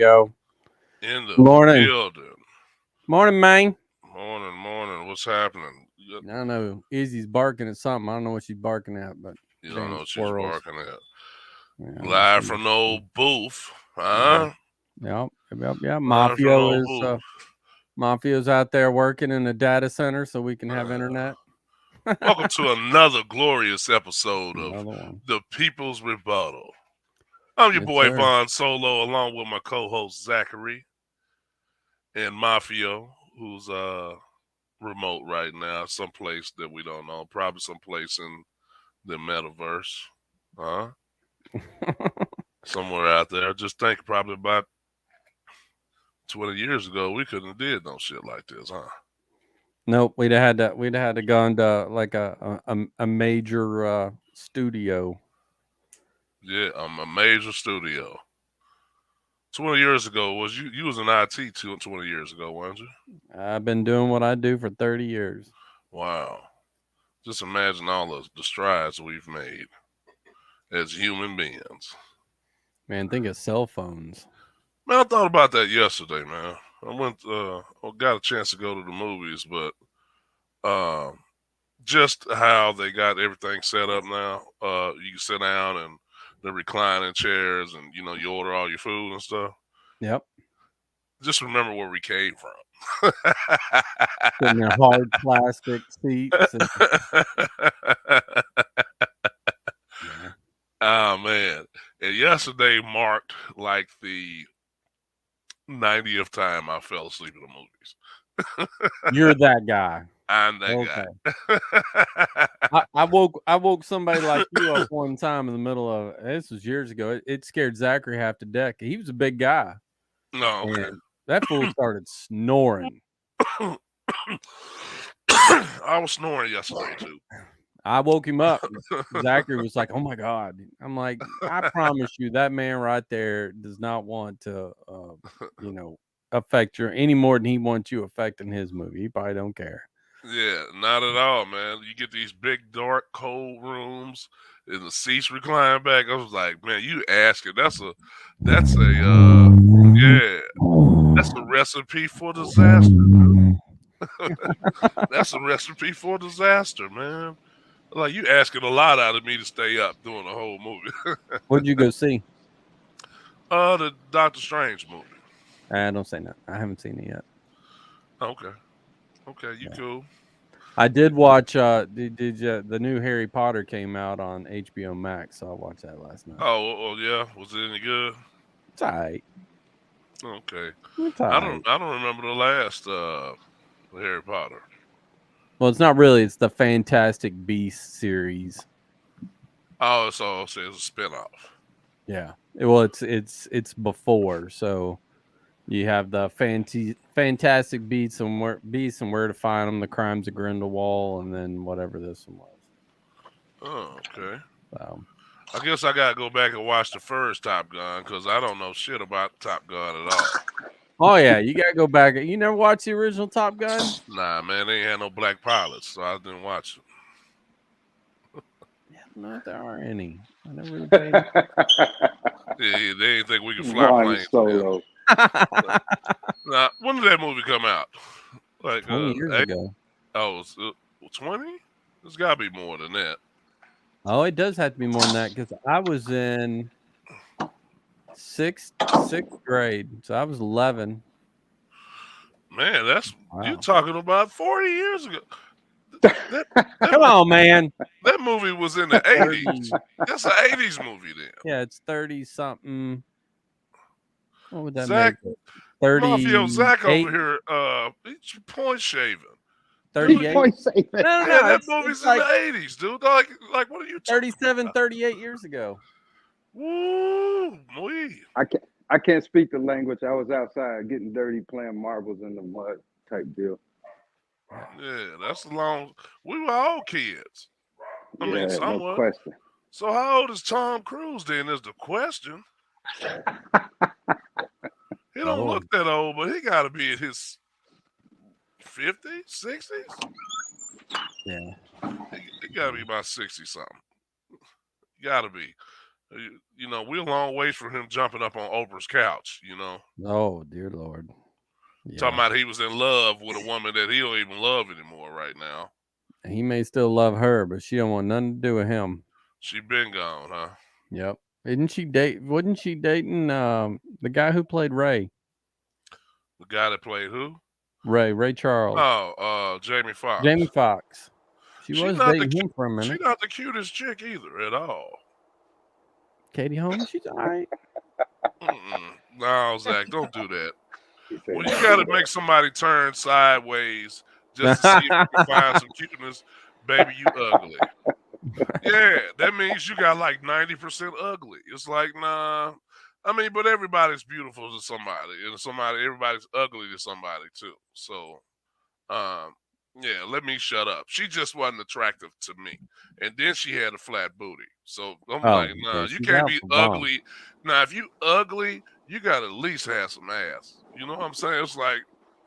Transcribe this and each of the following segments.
go. In the Morning. building. Morning, man. Morning. What's happening? I don't know. Izzy's barking at something. I don't know what she's barking at, but You don't know dang what she's squirrels. barking at. Yeah, Live from the old booth. Huh? Yep. Live from the Mafia old is booth. Mafia's out there working in a data center so we can have internet. Welcome to another glorious episode of Another one. The People's Rebuttal. I'm your Yes, boy sir. Von Solo, along with my co-host Zachary and Mafia, who's remote right now, someplace that we don't know, probably someplace in the metaverse. Huh? Somewhere out there. Just think probably about 20 years ago, we couldn't have did no shit like this, huh? Nope, we'd have had to go into like a major studio. Yeah, a major studio. 20 years ago, was you was in IT 20 years ago, weren't you? I've been doing what I do for 30 years. Wow. Just imagine all the strides we've made as human beings. Man, think of cell phones. Man, I thought about that yesterday, man. I got a chance to go to the movies, but just how they got everything set up now. You can sit down and the reclining chairs, and you order all your food and stuff. Yep. Just remember where we came from. In their hard plastic seats. Yeah. Oh man! And yesterday marked like the 90th time I fell asleep in the movies. You're that guy. I'm that Okay. I woke somebody like you up one time in the middle of this was years ago. It scared Zachary half to death. He was a big guy. guy. No, okay. And that fool started snoring. I was snoring yesterday too. I woke him up. Zachary was like, "Oh my god!" I'm like, "I promise you, that man right there does not want to, affect your any more than he wants you affecting his movie. He probably don't care." Yeah, not at all, man. You get these big, dark, cold rooms, and the seats recline back. I was like, man, you asking? That's a yeah, that's a recipe for disaster, dude. That's a recipe for disaster, man. Like you asking a lot out of me to stay up doing the whole movie. What'd you go see? The Doctor Strange movie. I don't say nothing. I haven't seen it yet. Okay, you cool. I did watch. Did you, the new Harry Potter came out on HBO Max, so I watched that last night. Oh yeah, was it any good? It's alright. Okay, It's alright. I don't remember the last Harry Potter. Well, it's not really. It's the Fantastic Beasts series. Oh, it's a spinoff. Yeah. Well, it's before. So you have the Fantastic Beasts and Where to Find Them, The Crimes of Grindelwald, and then whatever this one was. Oh, okay. So. I guess I gotta go back and watch the first Top Gun because I don't know shit about Top Gun at all. Oh yeah, you gotta go back. You never watched the original Top Gun? Nah, man, they ain't had no black pilots, so I didn't watch it. Yeah, no, there aren't any. I never really paid. Yeah, they ain't think we could fly planes. Solo. Now, when did that movie come out? Like 20 years ago. Oh, 20? There's got to be more than that. Oh, it does have to be more than that because I was in sixth grade, so I was 11. Man, that's Wow. You're talking about 40 years ago. Come on, man. That movie was in the 80s. That's an 80s movie then. Yeah, it's 30 something. What would that Zach, make it? 30. Mafia Zach over here, he's point shaving. 38. Point saving. No, Yeah, that it's movie's like in the 80s, dude. Like what are you talking 37, about? 38 years ago. Woo, wee. I can't speak the language. I was outside getting dirty, playing marbles in the mud type deal. Yeah, that's long. We were all kids. I mean, No somewhat. question. So how old is Tom Cruise then is the question. He don't look that old, but he got to be in his 50s, 60s. Yeah. He got to be about 60 something. Got to be. You know, we're a long ways from him jumping up on Oprah's couch. You know, Oh dear Lord. talking Yeah. about he was in love with a woman that he don't even love anymore right now. He may still love her, but she don't want nothing to do with him. She been gone, huh? Yep. Wasn't she dating the guy who played Ray? The guy that played who? Ray Charles. Oh, Jamie Foxx. Jamie Foxx. She was not the dating him for a She minute. not the cutest chick either at all. Katie Holmes, she's all right. No, Zach, don't do that. He said, Well, you got to make somebody turn sideways just to see if you can find some cuteness. Baby, you ugly. Yeah, that means you got like 90% ugly. It's like, nah. I mean, but everybody's beautiful to somebody, and everybody's ugly to somebody too. So, yeah, let me shut up. She just wasn't attractive to me, and then she had a flat booty. So I'm like, nah, yeah, you she's can't out be for Vaughn. ugly. Now, if you ugly, you got to at least have some ass. You know what I'm saying? It's like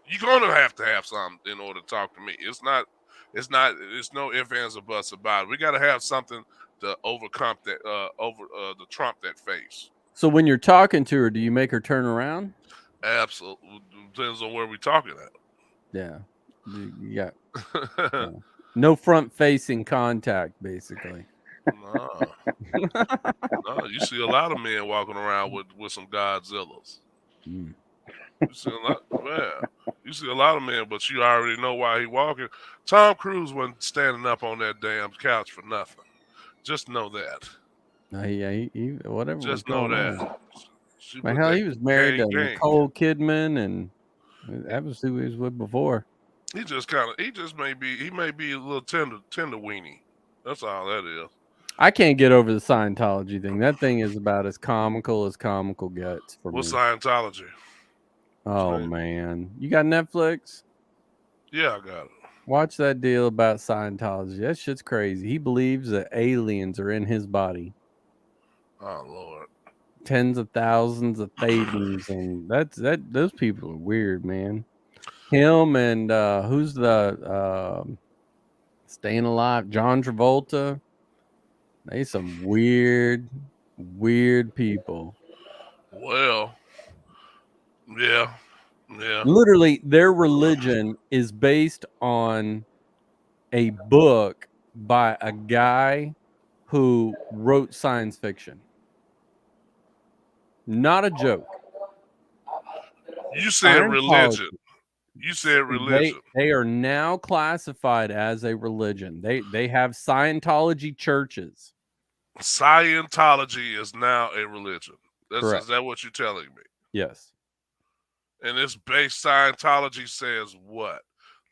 you're gonna have to have some in order to talk to me. It's no ifs, ands, or buts about it. We got to have something to overcome that, to trump that face. So when you're talking to her, do you make her turn around? Absolutely, depends on where we're talking at. Yeah. You got no front-facing contact, basically. No. No, you see a lot of men walking around with some Godzillas. Mm. You see a lot, yeah. You see a lot of men, but you already know why he walking. Tom Cruise wasn't standing up on that damn couch for nothing. Just know that. Yeah, he whatever. Just was know going that. on. She Man, put hell, that he was married to gang. Nicole Kidman, and that was who he was with before. He may be a little tender weenie. That's all that is. I can't get over the Scientology thing. That thing is about as comical gets for What's me. Scientology? Oh man, you got Netflix? Yeah, I got it. Watch that deal about Scientology. That shit's crazy. He believes that aliens are in his body. Oh Lord. Tens of thousands of Thetans, and those people are weird, man. Him and who's the Staying Alive? John Travolta. They some weird people. Well, yeah. Literally, their religion is based on a book by a guy who wrote science fiction. Not a joke. You said religion. You said religion. They are now classified as a religion. They have Scientology churches. Scientology is now a religion. Is that what you're telling me? Yes. And it's based, Scientology says what?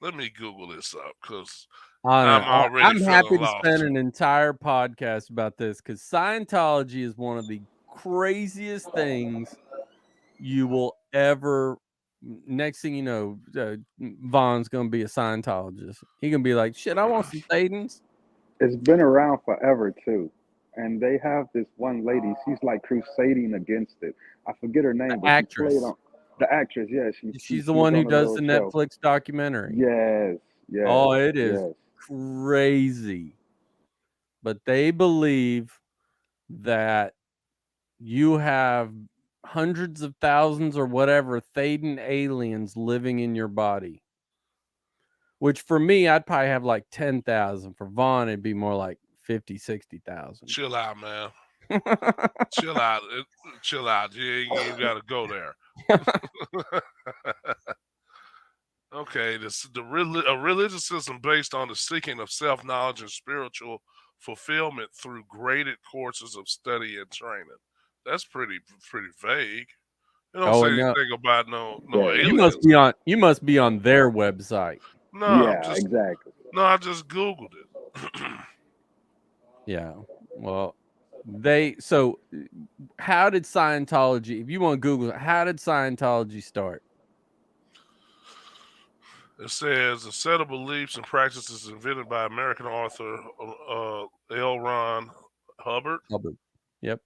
Let me Google this up because I'm happy to spend an entire podcast about this because Scientology is one of the craziest things you will ever. Next thing you know, Vaughn's gonna be a Scientologist. He gonna be like, "Shit, I want some Thetans." It's been around forever too, and they have this one lady. She's like crusading against it. I forget her name, but actress. she played on the actress. Yeah, she's the one who does the Netflix documentary. Yes. Oh, it is crazy. But they believe that you have hundreds of thousands or whatever Thetan aliens living in your body. Which for me, I'd probably have like 10,000. For Vaughn, it'd be more like 50, 60,000. Chill out, man. Chill out. Chill out. You ain't even got to go there. Okay, a religious system based on the seeking of self-knowledge and spiritual fulfillment through graded courses of study and training. That's pretty vague. It don't say anything about no aliens. You must be on their website. No, exactly. No, I just Googled it. Yeah. Well, so how did Scientology, if you want to Google it, how did Scientology start? It says a set of beliefs and practices invented by American author L. Ron Hubbard. Yep.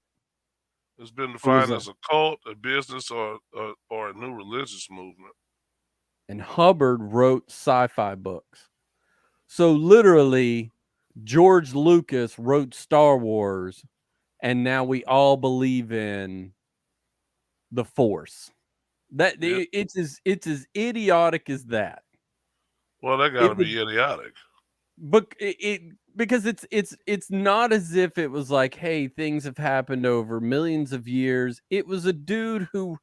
It's been defined as a cult, a business, or a new religious movement. And Hubbard wrote sci-fi books. So literally, George Lucas wrote Star Wars and now we all believe in the Force. That Yep. it's as idiotic as that. Well, that got to It would, be idiotic. but because it's not as if it was like, hey, things have happened over millions of years. It was a dude who,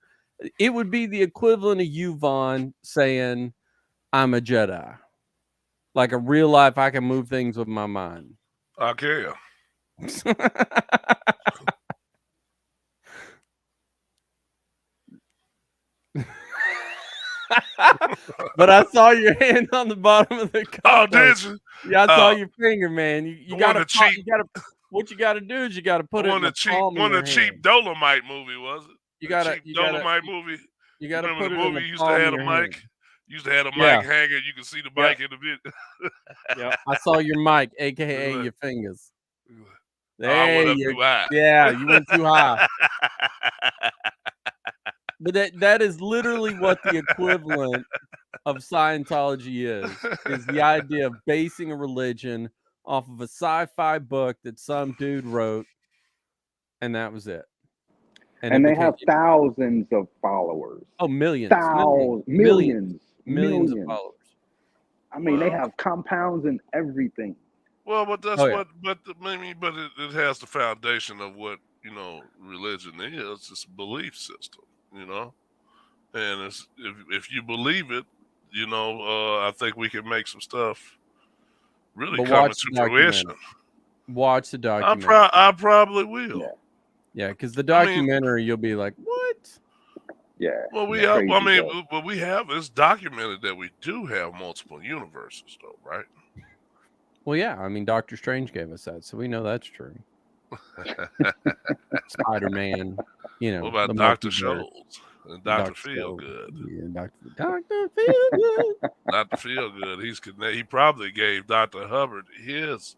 it would be the equivalent of you, Vaughn, saying, I'm a Jedi. Like a real life, I can move things with my mind. I care. But I saw your hand on the bottom of the cup. Oh, did you? Yeah, I saw your finger, man. You one gotta of the cheap- you gotta what you gotta do is you gotta put it in the palm of One your of the cheap hand. Dolomite movie, was it? You The gotta cheap Dolomite movie. you gotta Remember put the it in movie the used to palm have of a your mic? hand. Used to have a Yeah. mic hanger. You can see the mic in the video. Yeah, I saw your mic, aka your fingers. I went up There too high. yeah, you went too high. But that is literally what the equivalent of Scientology is the idea of basing a religion off of a sci-fi book that some dude wrote, and that was it. And they have thousands of followers. millions Millions of followers. I mean, they have compounds and everything. Well, but that's Oh, yeah. but it has the foundation of what, religion is. It's a belief system, and it's, if you believe it, I think we can make some stuff really But come watch into the documentary. fruition. Watch the documentary. I probably will. Yeah, because the documentary, you'll be like, what? Yeah. Well, we it's have. crazy, I mean, though. but we have. It's documented that we do have multiple universes, though, right? Well, yeah. I mean, Doctor Strange gave us that, so we know that's true. Spider-Man, What about the Dr. multiverse. Schultz and Dr. Schultz. Feelgood? Yeah, Dr. Feelgood. Dr. Feelgood. He probably gave Dr. Hubbard his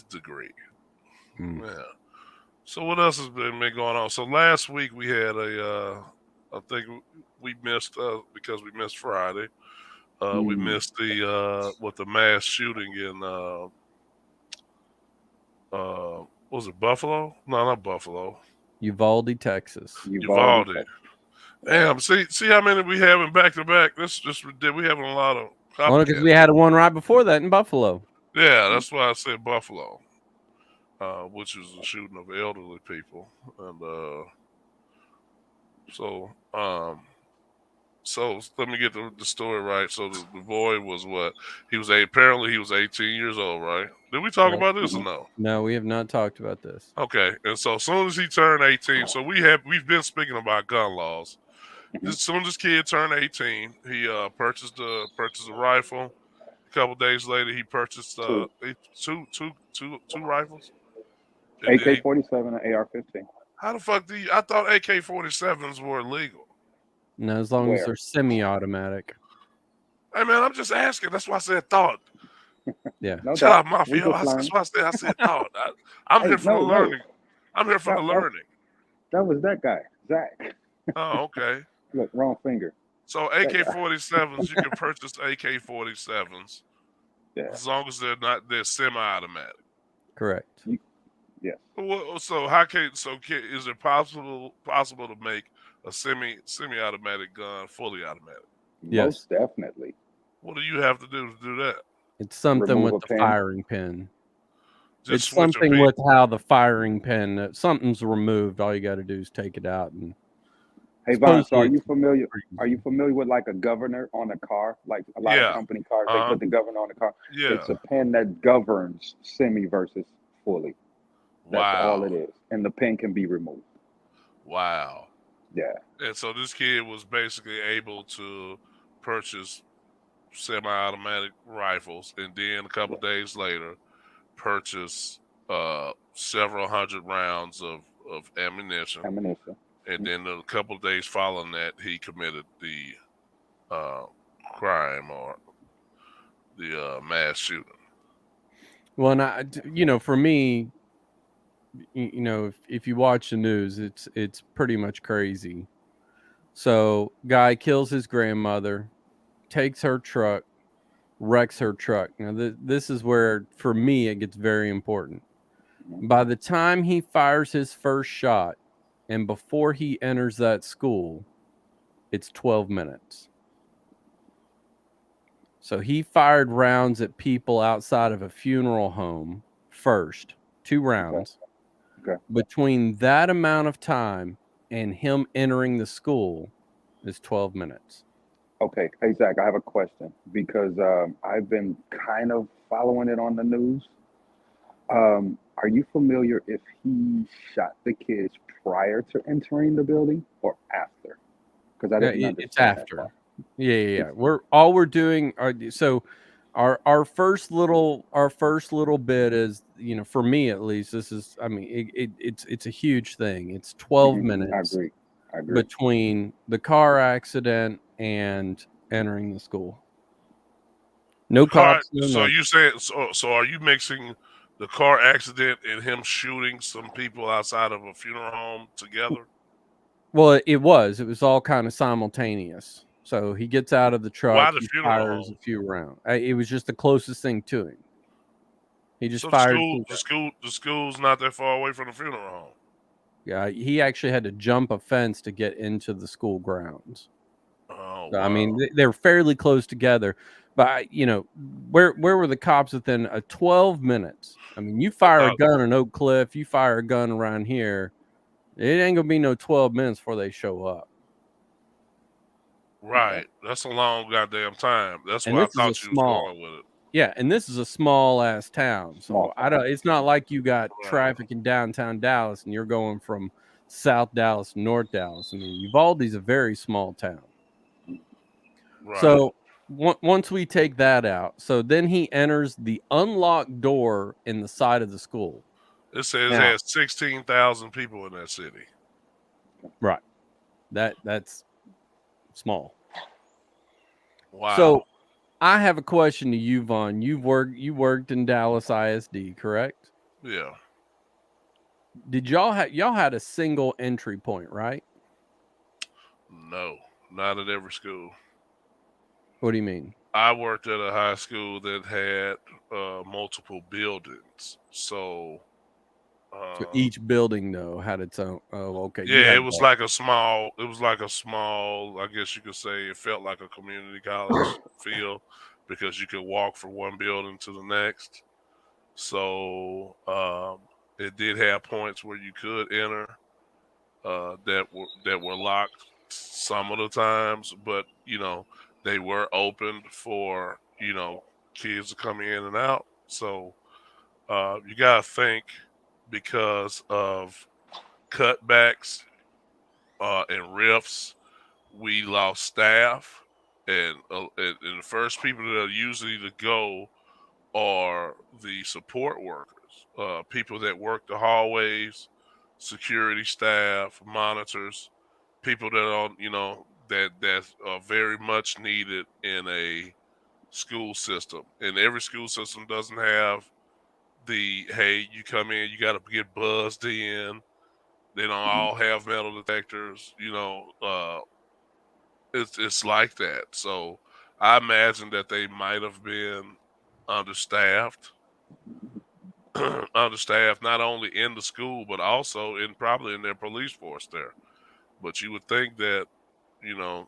degree. Yeah. So what else has been going on? So last week we had I think we missed because we missed Friday. We missed the mass shooting in was it Buffalo? No, not Buffalo. Uvalde, Texas. Uvalde. Damn, see how many we have in back to back. We having a lot of. Well, because we had one right before that in Buffalo. Yeah, that's why I said Buffalo, which is a shooting of elderly people, and so let me get the story right. So the boy was what? Apparently he was 18 years old, right? Did we talk about this or no? No, we have not talked about this. Okay, and so as soon as he turned 18, so we've been speaking about gun laws. As soon as this kid turned 18, he purchased a rifle. A couple days later, he purchased two rifles. AK-47 and AR-15. How the fuck I thought AK-47s were illegal. No, as long as they're semi-automatic. Hey man, I'm just asking. That's why I said thought. Yeah. No Shut up, doubt. Mafia. That's why I said thought. I'm here for the learning. I'm here for the learning. That was that guy, Zach. Oh, okay. Look, wrong finger. So AK-47s, you can purchase AK-47s as long as they're semi-automatic. Correct. Yes. Well, is it possible to make a semi-automatic gun fully automatic? Yes. Most definitely. What do you have to do that? It's something Remove with a the pin. firing pin. Just It's switch a something pin. with how the firing pin, something's removed. All you got to do is take it out. And Hey Vaughn, so are supposedly you familiar? Are you familiar with like a governor on a car? Like a lot of company cars, they put the governor on the car. Yeah. It's a pin that governs semi versus fully. That's all it is, and the pin can be removed. Wow. Yeah. And so this kid was basically able to purchase semi-automatic rifles, and then a couple days later, purchase several hundred rounds of ammunition. And then a couple of days following that, he committed the crime or the mass shooting. Well, and for me, if you watch the news, it's pretty much crazy. So, guy kills his grandmother, takes her truck, wrecks her truck. Now, this is where, for me, it gets very important. By the time he fires his first shot and before he enters that school, it's 12 minutes. So he fired rounds at people outside of a funeral home first, 2 rounds. Okay. Between that amount of time and him entering the school is 12 minutes. Okay. Hey, Zach, I have a question because I've been kind of following it on the news. Are you familiar if he shot the kids prior to entering the building or after? Because I Yeah, didn't it's understand that after. part. Yeah. It's We're doing so our first little bit is, for me at least, this is, I mean, it's a huge thing. It's 12 I minutes agree. I agree. between the car accident and entering the school. No cops, no So nothing. you saying so? Are you mixing the car accident and him shooting some people outside of a funeral home together? Well, it was all kind of simultaneous. So he gets out of the truck, Why the he funeral fires a home? few rounds. It was just the closest thing to him. He just So fired 2 the school's not that far away from the funeral home. Yeah, he actually had to jump a fence to get into the school grounds. Oh So, I mean, wow! they're fairly close together, but where were the cops within 12 minutes? I mean, you fire a About gun in Oak Cliff, you fire a gun around here, it ain't gonna be no 12 minutes before they show up. Okay. right. That's a long goddamn time. That's And where I this is a thought you was small, going with it. yeah, and this is a small ass town. So Small town. it's not like you got Right. traffic in downtown Dallas and you're going from South Dallas to North Dallas. I mean, Uvalde's a very small town. Right. So once we take that out, so then he enters the unlocked door in the side of the school. It says it Now, has 16,000 people in that city. right, that's small. Wow. So I have a question to you, Vaughn. You worked in Dallas ISD, correct? Yeah. Did y'all had a single entry point, right? No, not at every school. What do you mean? I worked at a high school that had multiple buildings. So, So uh, each building though had its own. Oh, okay. You yeah, had it was that. like a small, I guess you could say it felt like a community college feel because you could walk from one building to the next. So, it did have points where you could enter that were locked some of the times, but they were open for kids to come in and out. So you gotta think because of cutbacks and rifts, we lost staff, and the first people that are usually to go are the support workers, people that work the hallways, security staff, monitors, people that are that are very much needed in a school system. And every school system doesn't have the hey, you come in, you got to get buzzed in. They don't Mhm. all have metal detectors. It's like that. So I imagine that they might have been understaffed understaffed not only in the school but also in probably in their police force there. But you would think that you know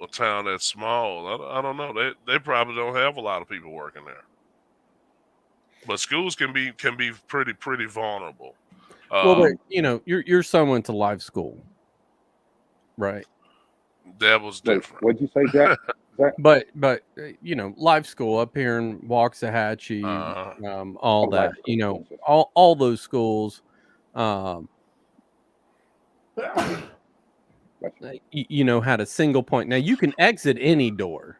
a town that's small, I don't know, they probably don't have a lot of people working there. But schools can be pretty vulnerable. Well, but Um, your son went to live school, right? that was Wait, different. what'd you say, Jack? Zach? But live school up here in Waxahachie, Uh, all Oh, life that, school. Gotcha. all those schools, um, Gotcha. had a single point. Now you can exit any door,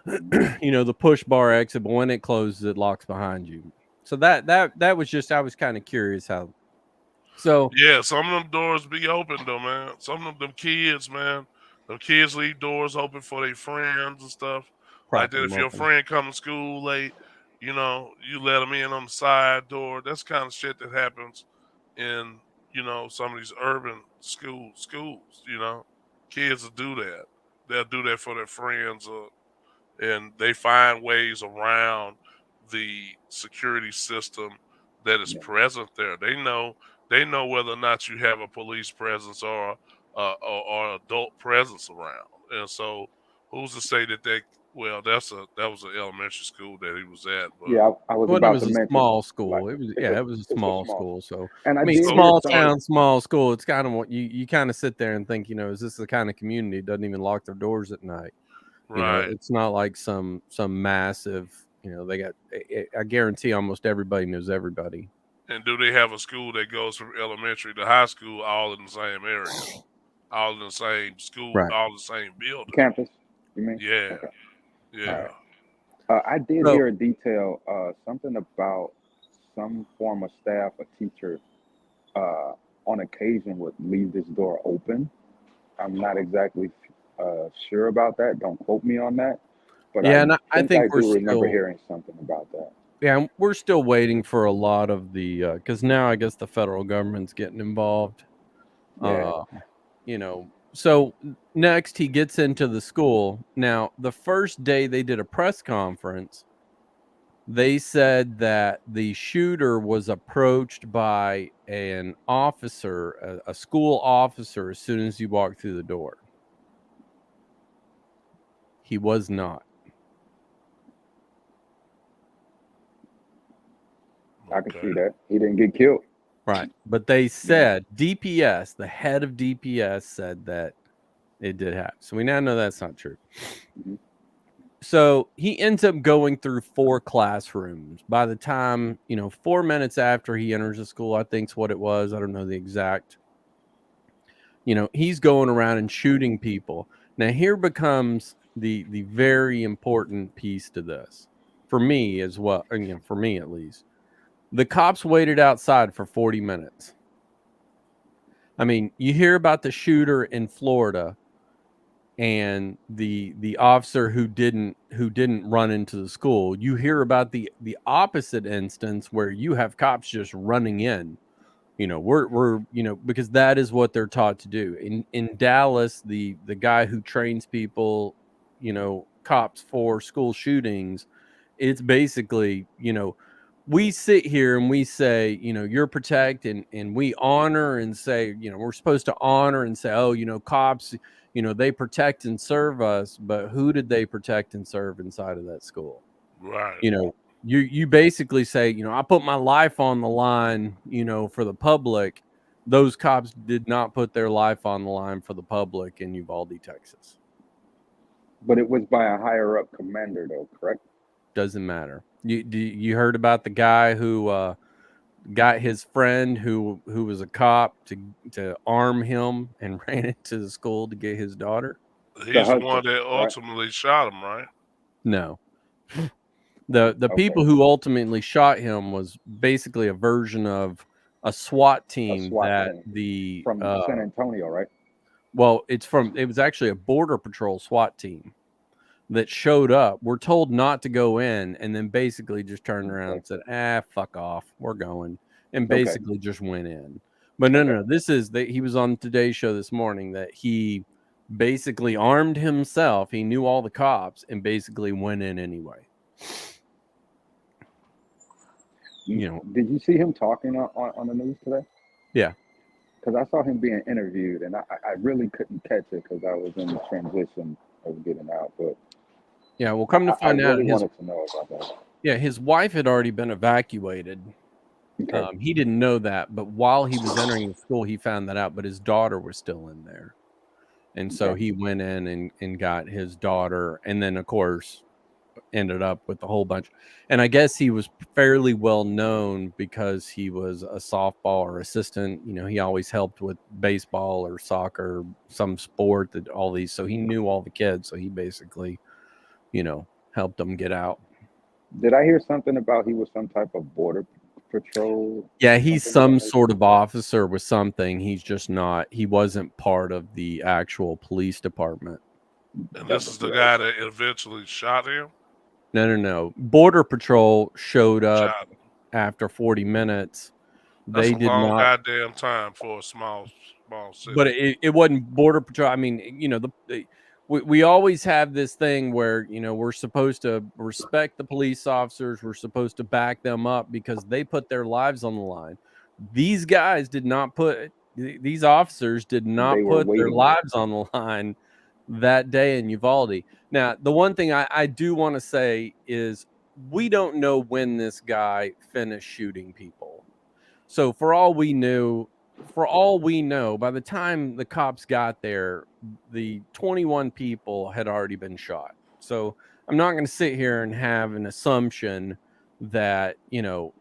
Mhm. the push bar exit, but when it closes, it locks behind you. So that was just, I was kind of curious how. So yeah, some of them doors be open though, man. Some of them kids, man, them kids leave doors open for their friends and stuff. Like prop that, them if your open. friend come to school late, you let them in on the side door. That's kind of shit that happens in some of these urban schools. Kids will do that. They'll do that for their friends, and they find ways around the security system that is Yeah. present there. They know whether or not you have a police presence or adult presence around. And so, who's to say that they? Well, that was an elementary school that he was at, but Yeah, I was Well, it about was to a mention, small like, school. It was it's a it was a it's a small small, school. So and I I mean, did So- hear small something. town, small school. It's kind of what you kind of sit there and think, is this the kind of community that doesn't even lock their doors at night? right. It's not like some massive. They got. I guarantee almost everybody knows everybody. And do they have a school that goes from elementary to high school all in the same area, all in the same school, Right. all in the same building? Campus, you mean? Yeah, Okay. yeah. I did So- hear a detail, something about some former staff or teacher, on occasion would leave this door open. I'm not exactly sure about that. Don't quote me on that. But Yeah, and I think I we're do remember still. hearing something about that. Yeah, we're still waiting for a lot of the because now I guess the federal government's getting involved. Yeah. So next he gets into the school. Now, the first day they did a press conference, they said that the shooter was approached by an officer, a school officer, as soon as he walked through the door. He was not. I can Okay. see that. He didn't get killed. Right. But they said DPS, the head of DPS said that it did happen. So we now know that's not true. Mhm. So he ends up going through 4 classrooms. By the time, 4 minutes after he enters the school, I think's what it was. I don't know the exact. He's going around and shooting people. Now here becomes the very important piece to this. For me as well, for me at least. The cops waited outside for 40 minutes. I mean, you hear about the shooter in Florida and the officer who didn't run into the school. You hear about the opposite instance where you have cops just running in. We're because that is what they're taught to do. In Dallas, the guy who trains people, cops for school shootings, it's basically, we sit here and we say, you're protected, and we honor and say, we're supposed to honor and say, oh, cops, they protect and serve us, but who did they protect and serve inside of that school? Right. You basically say, I put my life on the line, for the public. Those cops did not put their life on the line for the public in Uvalde, Texas. But it was by a higher up commander, though, correct? Doesn't matter. You heard about the guy who got his friend who was a cop to arm him and ran into the school to get his daughter? He's the husband, one that right? ultimately shot him, right? No. The Okay. people who ultimately shot him was basically a version of a SWAT team SWAT that team the From San Antonio, right? well, it was actually a border patrol SWAT team that showed up. We're told not to go in, and then basically just turned around and said, fuck off, we're going, and Okay. basically just went in. But no, this is he was on Today's Show this morning that he basically armed himself. He knew all the cops and basically went in anyway. Did you see him talking on the news today? Yeah. Because I saw him being interviewed, and I really couldn't catch it because I was in the transition of getting out. But yeah, well, come to find I out, really wanted to know about that. his wife had already been evacuated. Okay. He didn't know that, but while he was entering the school, he found that out. But his daughter was still in there, and so Okay. he went in and got his daughter, and then of course ended up with a whole bunch. And I guess he was fairly well known because he was a softball or assistant. He always helped with baseball or soccer, some sport, that all these. So he knew all the kids. So he basically, helped them get out. Did I hear something about he was some type of border patrol? Yeah, he's something some like that? sort of officer with something. He's just not. He wasn't part of the actual police department. And this is the guy that eventually shot him. No. Border Patrol showed up Shot him. after 40 minutes. That's They a did long not. goddamn time for a small city. But it wasn't Border Patrol. I mean, we always have this thing where, you know, we're supposed to respect the police officers. We're supposed to back them up because they put their lives on the line. These guys did not put, these officers did They not were put their waiting. lives on the line that day in Uvalde. Now, the one thing I do want to say is we don't know when this guy finished shooting people. So for all we know, by the time the cops got there, the 21 people had already been shot. So I'm not going to sit here and have an assumption that, you know,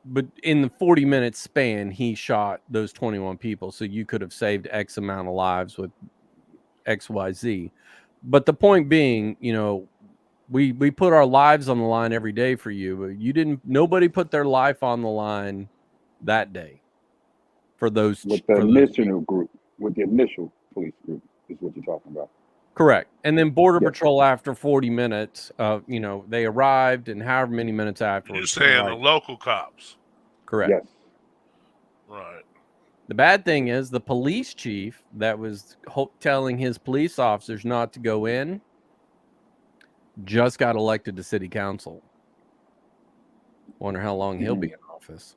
but in the 40-minute span, he shot those 21 people. So you could have saved X amount of lives with XYZ. But the point being, you know, we put our lives on the line every day for you, but nobody put their life on the line that day for those With the initial police group is what you're talking about. correct. And then Border Yes. Patrol after 40 minutes, you know, they arrived, and however many minutes You afterwards. saying the local cops? Correct. Yes. Right. The bad thing is the police chief that was telling his police officers not to go in just got elected to city council. Wonder how long he'll be in office.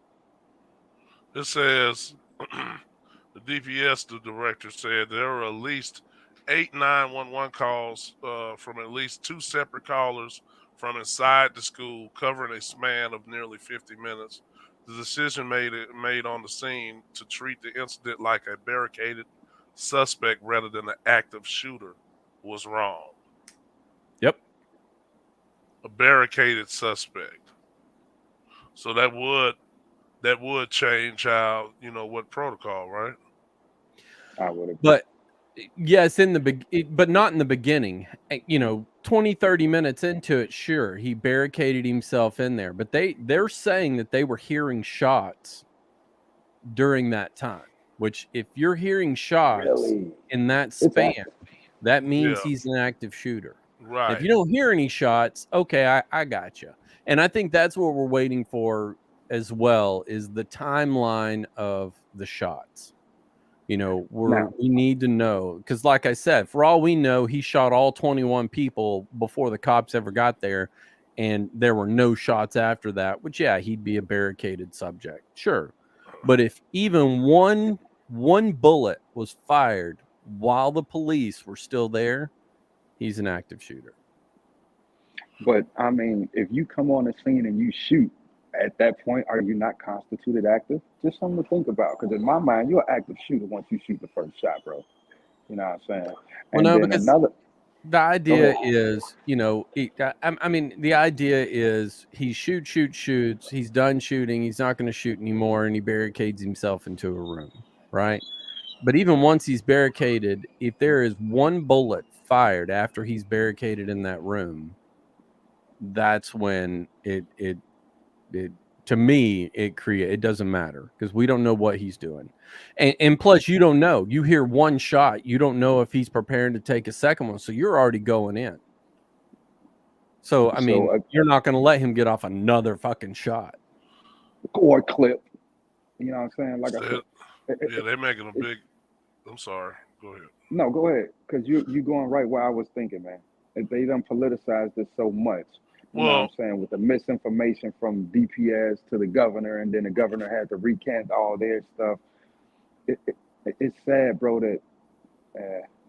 It says the DPS, the director said there were at least 8 911 calls from at least 2 separate callers from inside the school, covering a span of nearly 50 minutes. The decision made on the scene to treat the incident like a barricaded suspect rather than an active shooter was wrong. Yep. A barricaded suspect. So that would change how, you know, what protocol, right? I would agree. But yes, but not in the beginning. You know, 20, 30 minutes into it, sure, he barricaded himself in there. But they're saying that they were hearing shots during that time, which if you're hearing shots Really? in that It's span, active. that means Yeah. he's an active shooter. Right. If you don't hear any shots, okay, I got you. And I think that's what we're waiting for as well, is the timeline of the shots. You know, we need to know, because like I said, for all we know, he shot all 21 people before the cops ever got there, and there were no shots after that, which, yeah, he'd be a barricaded subject. Sure. But if even one bullet was fired while the police were still there, he's an active shooter. But I mean, if you come on the scene and you shoot, at that point, are you not constituted active? Just something to think about. Because in my mind, you're an active shooter once you shoot the first shot, bro. You know what I'm saying? Well, And no, then because another. the idea ahead. is, you know, I mean, the idea is he shoots. He's done shooting. He's not going to shoot anymore, and he barricades himself into a room, right? But even once he's barricaded, if there is one bullet fired after he's barricaded in that room, that's when it to me it doesn't matter, because we don't know what he's doing, and plus you don't know. You hear one shot, you don't know if he's preparing to take a second one, so you're already going in. So I mean, you're not going to let him get off another fucking shot or clip. You know what I'm saying? Like I said, yeah, they're making a big. I'm sorry. Go ahead. No, go ahead, because you going right where I was thinking, man. They done politicized this so much. You know what I'm saying? With the misinformation from DPS to the governor, and then the governor had to recant all their stuff. It's sad, bro, that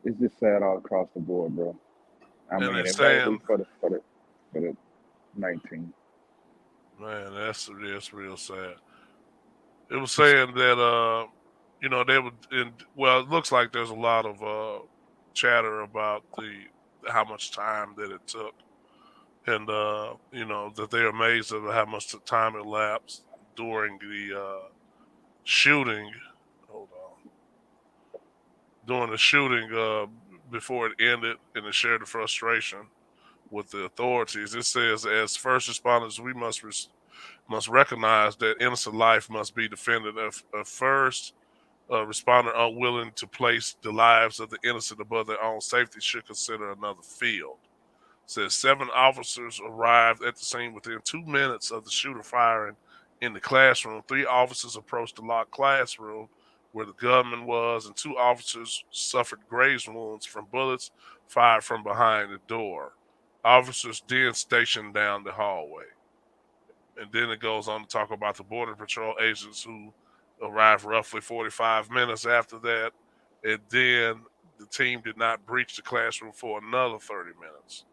it's just sad all across the board, bro. I mean, especially for the 19. Man, that's real sad. It was saying that you know, they would. Well, it looks like there's a lot of chatter about how much time that it took, and you know, that they're amazed at how much time elapsed during the shooting. Hold on. During the shooting, before it ended, and it shared the frustration with the authorities. It says, as first responders, we must recognize that innocent life must be defended. If a first responder unwilling to place the lives of the innocent above their own safety should consider another field. It says 7 officers arrived at the scene within 2 minutes of the shooter firing in the classroom. 3 officers approached the locked classroom where the gunman was, and 2 officers suffered grave wounds from bullets fired from behind the door. Officers then stationed down the hallway. And then it goes on to talk about the Border Patrol agents who arrived roughly 45 minutes after that. And then the team did not breach the classroom for another 30 minutes.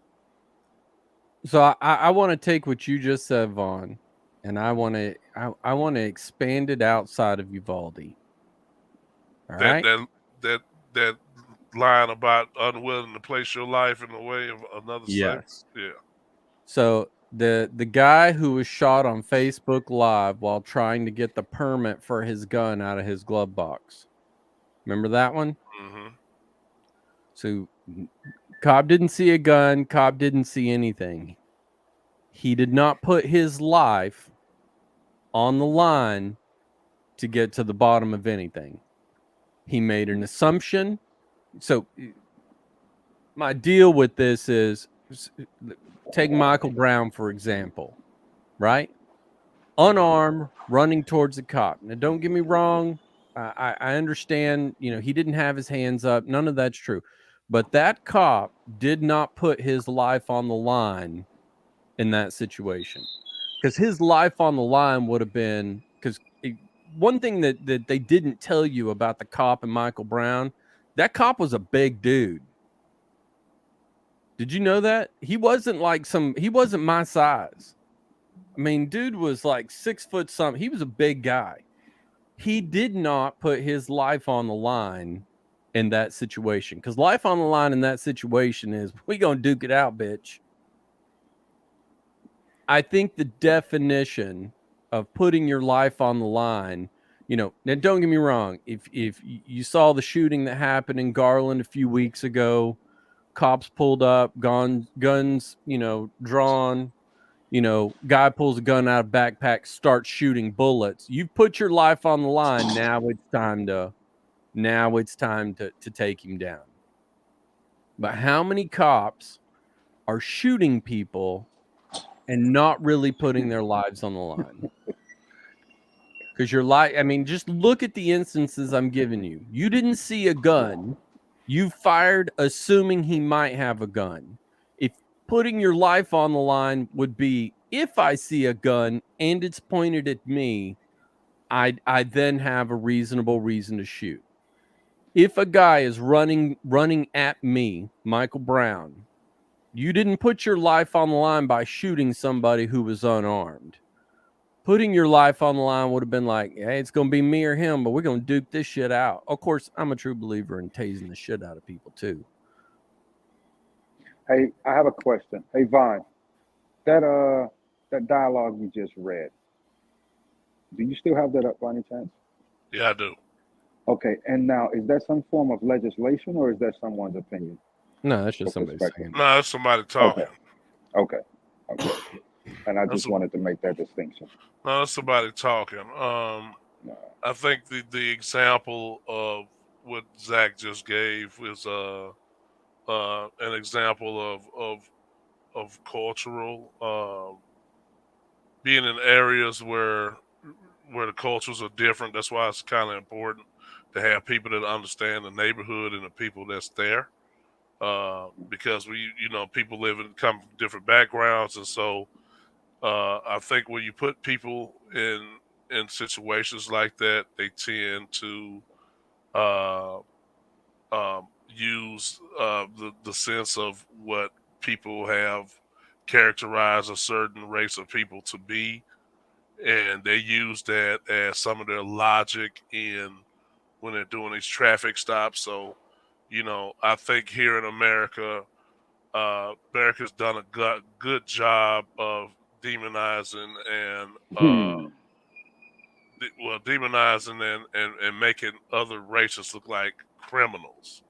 So I want to take what you just said, Vaughn, and I want to expand it outside of Uvalde. All right. That line about unwilling to place your life in the way of another slave. Yes. Yeah. So the guy who was shot on Facebook Live while trying to get the permit for his gun out of his glove box. Remember that one? Mm-hmm. So Cobb didn't see a gun. Cobb didn't see anything. He did not put his life on the line to get to the bottom of anything. He made an assumption. So my deal with this is, take Michael Brown, for example, right? Unarmed, running towards the cop. Now, don't get me wrong. I understand, he didn't have his hands up. None of that's true. But that cop did not put his life on the line in that situation. Because his life on the line would have been, because one thing that they didn't tell you about the cop and Michael Brown, that cop was a big dude. Did you know that? He wasn't he wasn't my size. I mean, dude was like 6 foot something. He was a big guy. He did not put his life on the line in that situation. Because life on the line in that situation is, we gonna duke it out, bitch. I think the definition of putting your life on the line, now don't get me wrong. If you saw the shooting that happened in Garland a few weeks ago, cops pulled up, guns, drawn, guy pulls a gun out of backpack, starts shooting bullets. You put your life on the line. Now it's time to take him down. But how many cops are shooting people and not really putting their lives on the line? Because just look at the instances I'm giving you. You didn't see a gun. You fired assuming he might have a gun. If putting your life on the line would be, if I see a gun and it's pointed at me, I then have a reasonable reason to shoot. If a guy is running at me, Michael Brown, you didn't put your life on the line by shooting somebody who was unarmed. Putting your life on the line would have been like, hey, it's going to be me or him, but we're going to duke this shit out. Of course, I'm a true believer in tasing the shit out of people, too. Hey, I have a question. Hey, Vaughn, that dialogue you just read, do you still have that up by any chance? Yeah, I do. Okay, and now, is that some form of legislation or is that someone's opinion? No, that's just somebody saying. No, that's somebody talking. Okay. And I just wanted to make that distinction. No, that's somebody talking. I think the example of what Zach just gave is an example of cultural being in areas where the cultures are different. That's why it's kind of important to have people that understand the neighborhood and the people that's there. Because people come from different backgrounds, and so I think when you put people in situations like that, they tend to use the sense of what people have characterized a certain race of people to be, and they use that as some of their logic when they're doing these traffic stops. So, I think here in America, America's done a good job of demonizing and and making other races look like criminals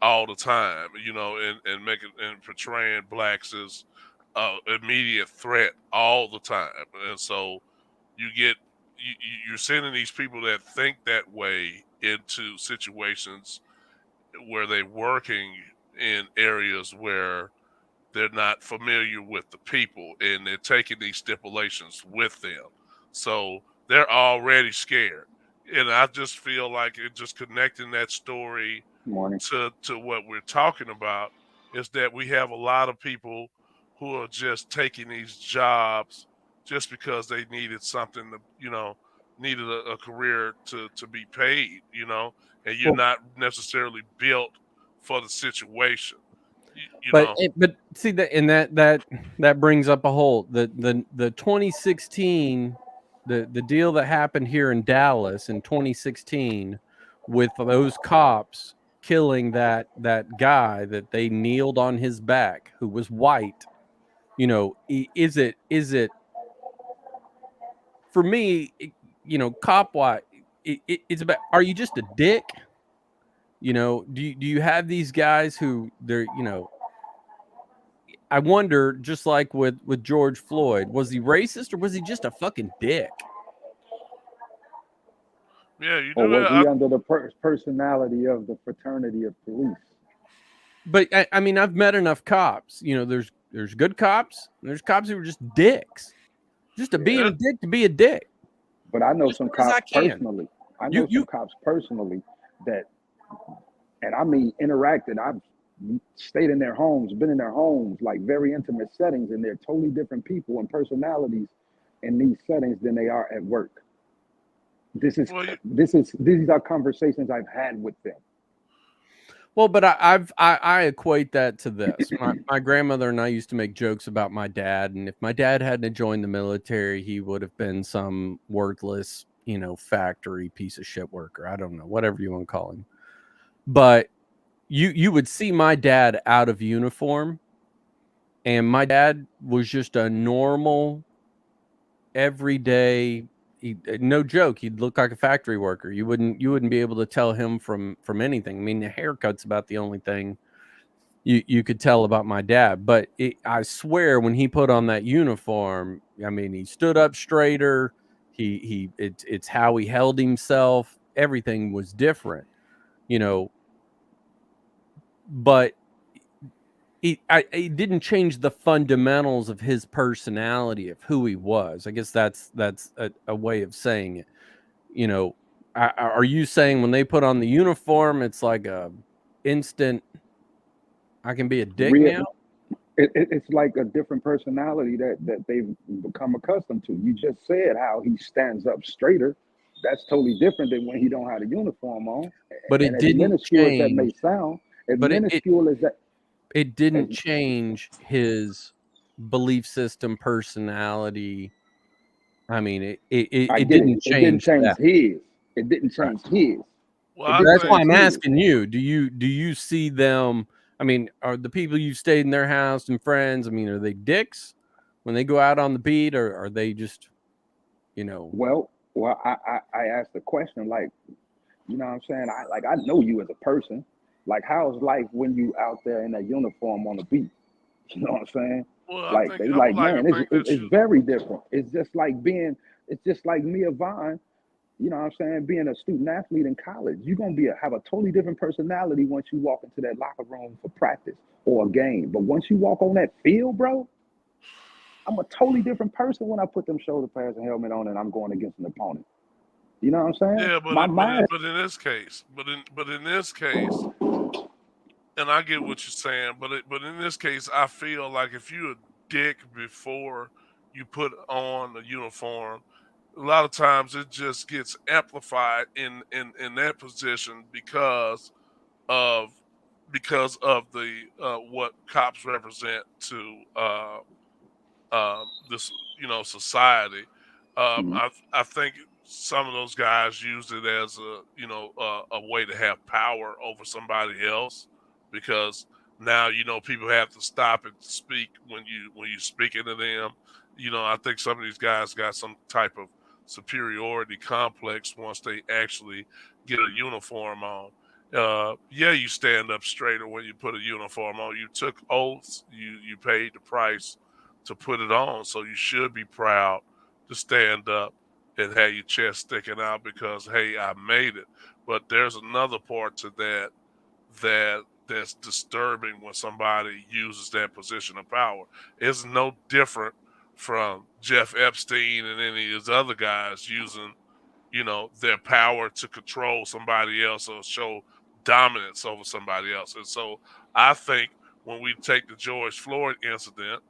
all the time, and portraying blacks as immediate threat all the time. And so you're sending these people that think that way into situations where they're working in areas where they're not familiar with the people, and they're taking these stipulations with them. So they're already scared. And I just feel like just connecting that story Morning. to what we're talking about, is that we have a lot of people who are just taking these jobs just because they needed something to, needed a career to be paid, and you're Well, not necessarily built for the situation, you but know. but see that, and that brings up a whole the 2016, the deal that happened here in Dallas in 2016 with those cops killing that guy that they kneeled on his back who was white. Is it for me? Cop white. It's about, are you just a dick? Do you have these guys who they're, I wonder, just like with George Floyd, was he racist or was he just a fucking dick? Yeah, you Or do was that. he under the personality of the fraternity of police? But I mean, I've met enough cops. There's good cops. And there's cops who are just dicks, just to being a dick to be a dick. But I know As some far as I cops can. personally. I You know you some cops personally that, and I mean interacted. I've stayed in their homes, been in their homes, like very intimate settings, and they're totally different people and personalities in these settings than they are at work. This is Well, these are conversations I've had with them. Well, but I equate that to this. My grandmother and I used to make jokes about my dad, and if my dad hadn't joined the military, he would have been some worthless, factory piece of shit worker. I don't know, whatever you want to call him. But you would see my dad out of uniform, and my dad was just a normal, everyday. No joke, he'd look like a factory worker. You wouldn't be able to tell him from anything. I mean, the haircut's about the only thing you could tell about my dad. But I swear, when he put on that uniform, I mean, he stood up straighter. It's how he held himself. Everything was different, but it didn't change the fundamentals of his personality, of who he was. I guess that's a way of saying it. Are you saying when they put on the uniform, it's like a instant, I can be a dick Real, now? it's like a different personality that they've become accustomed to. You just said how he stands up straighter. That's totally different than when he don't have a uniform on. But And it as didn't minuscule as that may change. sound, as But minuscule as that, it as, didn't change his belief system, personality. I mean, I it get it. didn't It didn't change change that. his. It didn't Right. change his. well, It I didn't That's why think change I'm his. asking you. Do you see them? I mean, are the people you've stayed in their house and friends? I mean, are they dicks when they go out on the beat, or are they just, Well, I asked the question like, you know what I'm saying? I know you as a person. Like, how's life when you out there in that uniform on the beat? You know what I'm saying? well, Like they I would like, like to man, think that it's you. very different. It's just like Mia Vine, you know what I'm saying, being a student athlete in college. You're gonna have a totally different personality once you walk into that locker room for practice or a game. But once you walk on that field, bro, I'm a totally different person when I put them shoulder pads and helmet on and I'm going against an opponent. You know what I'm saying? Yeah, My mind. but in this case, but in this case, and I get what you're saying, but in this case, I feel like if you're a dick before you put on a uniform, a lot of times it just gets amplified in that position of because of the what cops represent to this society. Mhm. I think some of those guys use it as a way to have power over somebody else because now people have to stop and speak when you speaking to them. I think some of these guys got some type of superiority complex once they actually get a uniform on. Yeah, you stand up straighter when you put a uniform on. You took oaths. You paid the price to put it on. So you should be proud to stand up and have your chest sticking out because hey, I made it. But there's another part to that's disturbing when somebody uses that position of power. It's no different from Jeff Epstein and any of his other guys using, their power to control somebody else or show dominance over somebody else. And so I think when we take the George Floyd incident,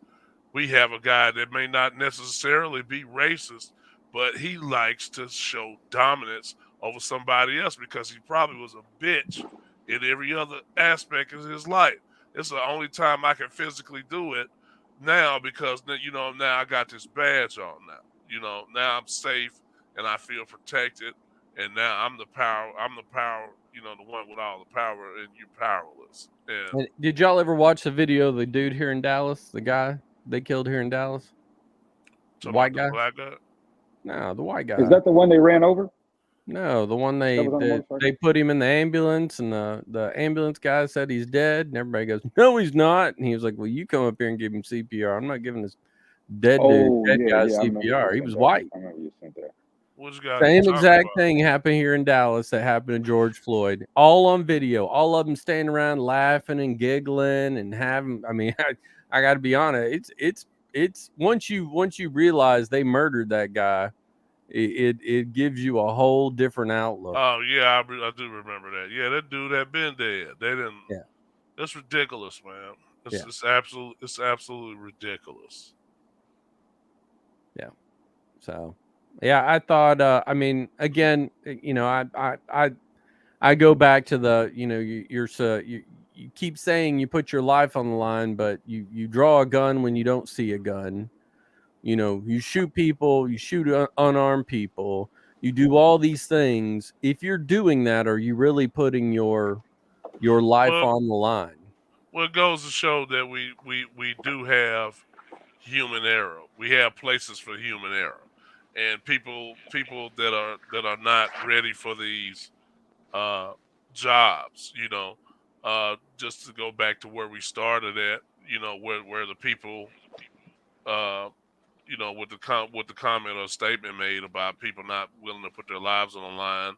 we have a guy that may not necessarily be racist, but he likes to show dominance over somebody else because he probably was a bitch in every other aspect of his life. It's the only time I can physically do it now because now I got this badge on now. Now I'm safe and I feel protected, and now I'm the power, the one with all the power, and you're powerless. And did y'all ever watch the video of the dude here in Dallas, the guy they killed here in Dallas? The white guy? Black guy? No, the white guy. Is that the one they ran over? No, the one they put him in the ambulance, and the ambulance guy said he's dead, and everybody goes, "No, he's not." And he was like, "Well, you come up here and give him CPR. I'm not giving this dead guy CPR. He was white." I remember you sent that. Same exact thing happened here in Dallas that happened to George Floyd. All on video. All of them standing around laughing and giggling and having. I mean, I got to be honest. It's once you realize they murdered that guy, it gives you a whole different outlook. Oh yeah, I do remember that. Yeah, that dude had been dead. They didn't. Yeah, that's ridiculous, man. It's absolutely ridiculous. Yeah. So. Yeah, I thought. I mean, again, I go back to the. You keep saying you put your life on the line, but you draw a gun when you don't see a gun. You shoot people, you shoot unarmed people, you do all these things. If you're doing that, are you really putting your life on the line? Well, it goes to show that we do have human error. We have places for human error. And people that are not ready for these jobs, just to go back to where we started at, where the people, with the comment or statement made about people not willing to put their lives on the line.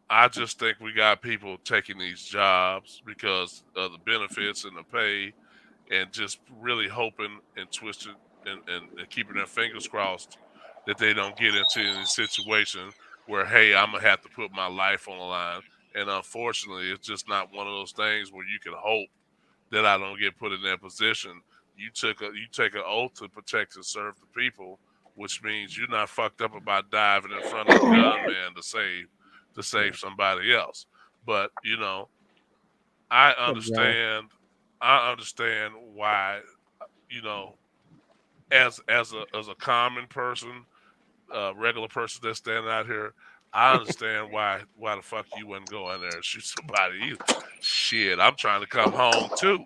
I just think we got people taking these jobs because of the benefits and the pay, and just really hoping and twisting and keeping their fingers crossed that they don't get into any situation where, hey, I'm going to have to put my life on the line. And unfortunately, it's just not one of those things where you can hope that I don't get put in that position. You take an oath to protect and serve the people, which means you're not fucked up about diving in front of a gunman to save somebody else. But, I understand why, as a common person, regular person that's standing out here, I understand why the fuck you wouldn't go in there and shoot somebody either. Shit, I'm trying to come home too,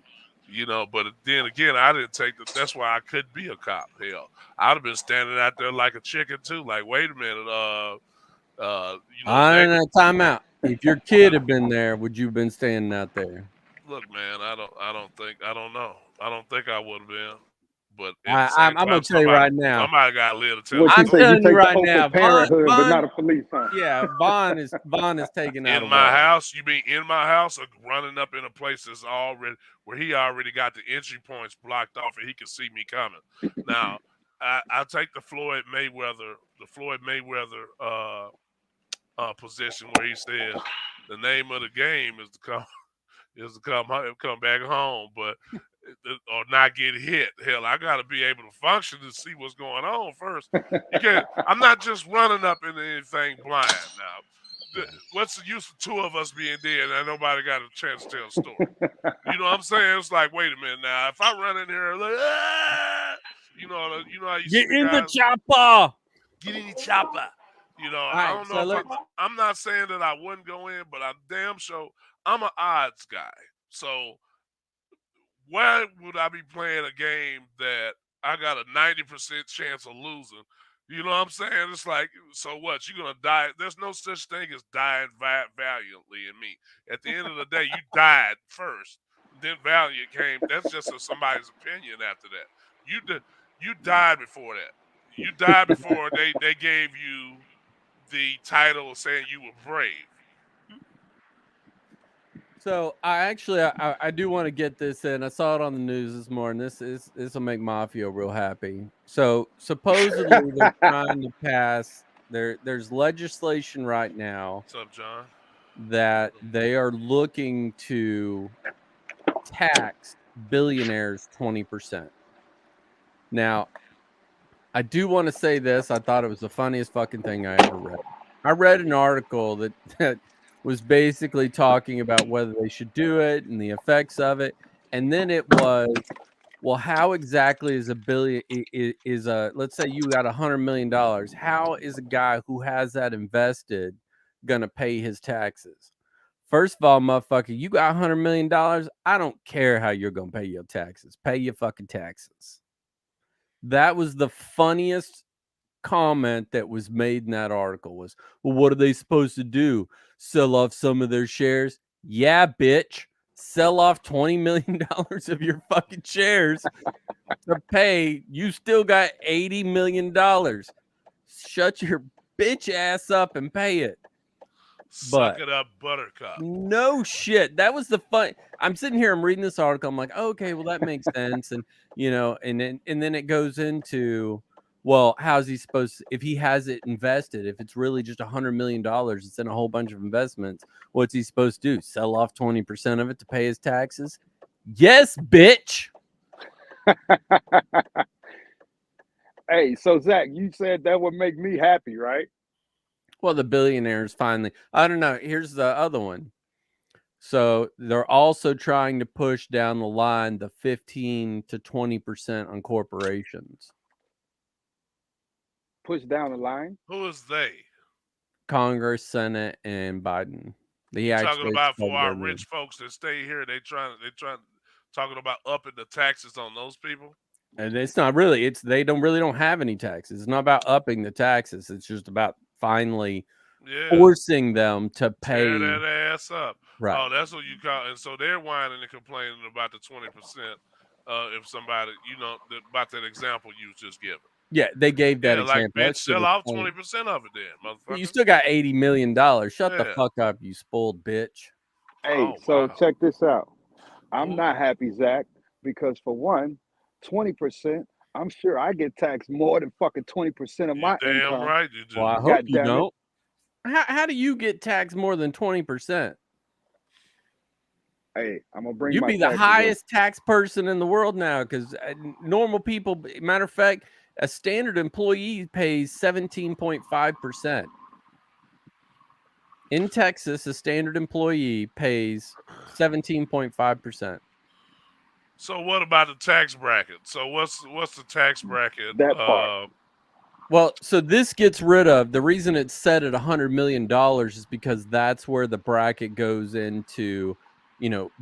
But then again, I didn't take that's why I couldn't be a cop. Hell, I'd have been standing out there like a chicken too. Like, wait a minute, time out. If your kid had been there, would you have been standing out there? Look, man, I don't know. I don't think I would have been. But I'm going to tell you right now. Somebody got to live to tell. I'm telling you right now. Parenthood, but not a police. Huh? Yeah, Vaughn is taking out in my house. You mean in my house, or running up in a place that's already where he already got the entry points blocked off, and he can see me coming. Now, I take the Floyd Mayweather position where he says the name of the game is to come back home, but or not get hit. Hell, I got to be able to function to see what's going on first. I'm not just running up into anything blind now. What's the use of two of us being dead and nobody got a chance to tell a story? You know what I'm saying? It's like, wait a minute now. If I run in here like, how you get in the chopper. Get in the chopper. I don't know. I'm not saying that I wouldn't go in, but I'm damn sure I'm an odds guy. So why would I be playing a game that I got a 90% chance of losing? You know what I'm saying? It's like, so what? You're going to die. There's no such thing as dying valiantly in me. At the end of the day, you died first. Then valiant came. That's just somebody's opinion after that. You died before that. You died before they gave you the title of saying you were brave. So I do want to get this in. I saw it on the news this morning. This will make Mafia real happy. So supposedly they're trying to pass there's legislation right now. What's up, John? That they are looking to tax billionaires 20%. Now, I do want to say this. I thought it was the funniest fucking thing I ever read. I read an article that was basically talking about whether they should do it and the effects of it. And then it was, well, how exactly is a billion is a, let's say you got $100 million. How is a guy who has that invested going to pay his taxes? First of all, motherfucker, you got $100 million. I don't care how you're going to pay your taxes. Pay your fucking taxes. That was the funniest comment that was made in that article was, well, what are they supposed to do? Sell off some of their shares? Yeah, bitch. Sell off $20 million of your fucking shares to pay. You still got $80 million. Shut your bitch ass up and pay it. Suck it up, Buttercup. No shit. That was the fun. I'm sitting here, I'm reading this article. I'm like, okay, well, that makes sense. And and then it goes into, well, how's he supposed to, if he has it invested, if it's really just $100 million, it's in a whole bunch of investments, what's he supposed to do? Sell off 20% of it to pay his taxes? Yes, bitch. Hey, so Zach, you said that would make me happy, right? Well, the billionaires finally, I don't know. Here's the other one. So they're also trying to push down the line the 15 to 20% on corporations. Push down the line. Who is they? Congress, Senate, and Biden. Talking about for our rich folks that stay here, they trying talking about upping the taxes on those people. And it's not really. It's they don't have any taxes. It's not about upping the taxes. It's just about finally forcing them to pay tear that ass up. Right. Oh, that's what you call. And so they're whining and complaining about the 20%. If somebody, about that example you just given. Yeah, they gave that example. Like, bitch, sell off 20% of it then, motherfucker. You still got $80 million. Shut the fuck up, you spoiled bitch. Hey, check this out. I'm not happy, Zach, because for one, 20%, I'm sure I get taxed more than fucking 20% of my income. Damn right you do. Well, I hope you don't. How do you get taxed more than 20%? Hey, I'm gonna bring. You'd be the highest tax person in the world now, because normal people. Matter of fact, a standard employee pays 17.5%. In Texas, a standard employee pays 17.5%. So what about the tax bracket? So what's the tax bracket? That part. Well, so this gets rid of, the reason it's set at $100 million is because that's where the bracket goes into,